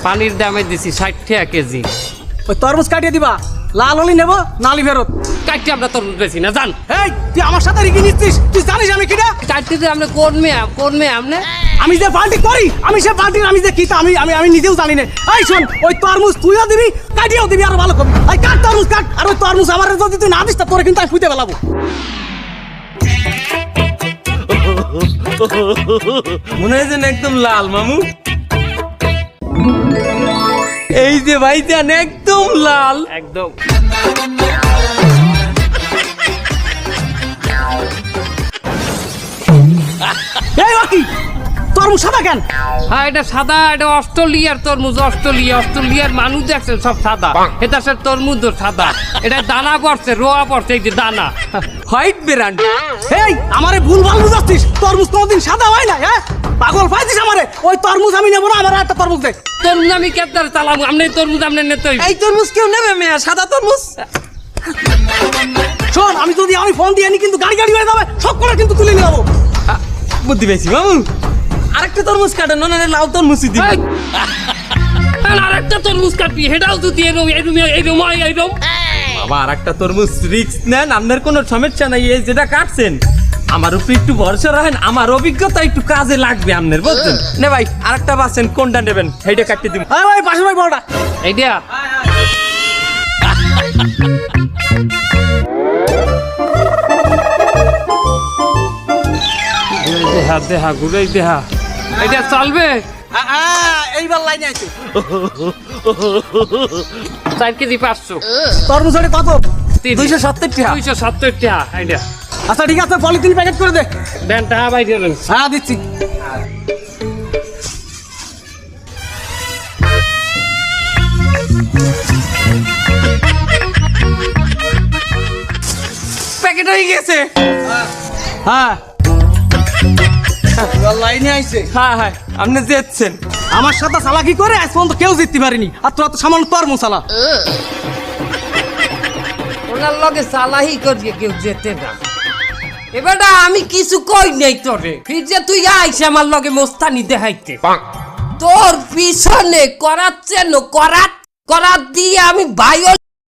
পানির দামে দিছি 60 টাকা কেজি। ওই তরমুজ কাটিয়ে দিবা, লাল হলি নেবো নালি ফেরত। কাটতে আমরা তরমুজ বেশি না জান। এই তুই আমার সাথে রেখে নিচ্ছিস, তুই জানিস আমি কিনা? কাটতে তো আমরা কোন মেয়ে আমনে আমি যে পার্টি করি, আমি সে পার্টির আমি যে কি তা আমি নিজেও জানি না। এই শোন, ওই তরমুজ তুইও দিবি, কাটিয়েও দিবি, আরো ভালো করবি। এই কাট তরমুজ কাট, আর ওই তরমুজ আমার যদি তুই না দিস তা তোরে কিন্তু আমি ফুটে ফেলাবো। মনে হয় যেন একদম লাল মামু। এই যে ভাইজান একদম লাল, একদম। এই বাকি তরমুজ সাদা কেন? হ্যাঁ এটা সাদা, এটা অস্ট্রেলিয়ার তরমুজ। অস্ট্রেলিয়ার মানুষ দেখছেন সব সাদা, এটা সে তরমুজ সাদা। এটা দানা পড়ছে, রোয়া পড়ছে, এই যে দানা। White brand. এই আমারে ভুল ভাল বুঝাচ্ছিস, তরমুজ কোনদিন সাদা হয় না। হ্যাঁ পাগল পাইছিস আমারে। ওই তরমুজ আমি নেবো না, আমার একটা তরমুজ দে। তরমুজ আমি কেদার চালাম, আপনি তরমুজ আপনি নিতে হইবে। এই তরমুজ কেউ নেবে মেয়া? সাদা তরমুজ। শোন, আমি ফোন দিয়ে আনি কিন্তু গাড়ি হয়ে যাবে, সব করে কিন্তু তুলে নিয়ে যাবো। বুদ্ধি পেয়েছি মামু। আরেকটা তরমুজ কাটেন, না লাল তরমুজই দিবি। আরেকটা তরমুজ কাটবি, সেটাও তুই এইরকম। বাবা আরেকটা তরমুজ রিস্ক নেন, আপনার কোনো সমস্যা নাই। এই যেটা কাটছেন আমার উপরে একটু ভরসা রাখেন, আমার অভিজ্ঞতা একটু কাজে লাগবে আপনার, বুঝছেন? নে ভাই আরেকটা বাসেন, কোনটা নেবেন সেইটা কাটতে দিব। হ্যাঁ ভাই, পাশে ভাই বড়টা এইটা দেহা ঘুরাই দেহা, এটা চলবে। এইবার লাইনে আছে। 4 কেজি 500। তরমুজ কত? 270 টাকা। 270 টাকা এইটা। আচ্ছা ঠিক আছে, পলিথিন প্যাকেট করে দে। দেন টাকা বাইরে দেন। হ্যাঁ দিচ্ছি। প্যাকেট হয়ে গেছে। হ্যাঁ লাইনে আইছে। হ্যাঁ হ্যাঁ আপনি যেচ্ছেন। আমার সাথে চালাকি করে আজ পর্যন্ত কেউ জিততে পারেনি, আর তোরা তো সামান্য তরমুজ চালা। ওনার লগে সালাহি করিয়ে কেউ যেতে না। এবারটা আমি কিছু কই নাই তোরে, ফিরছে তুই আইস আমার লগে মোস্তানি দেখাইতে। তোর পিছনে করাচ্ছে করাত দিয়ে আমি বায়ো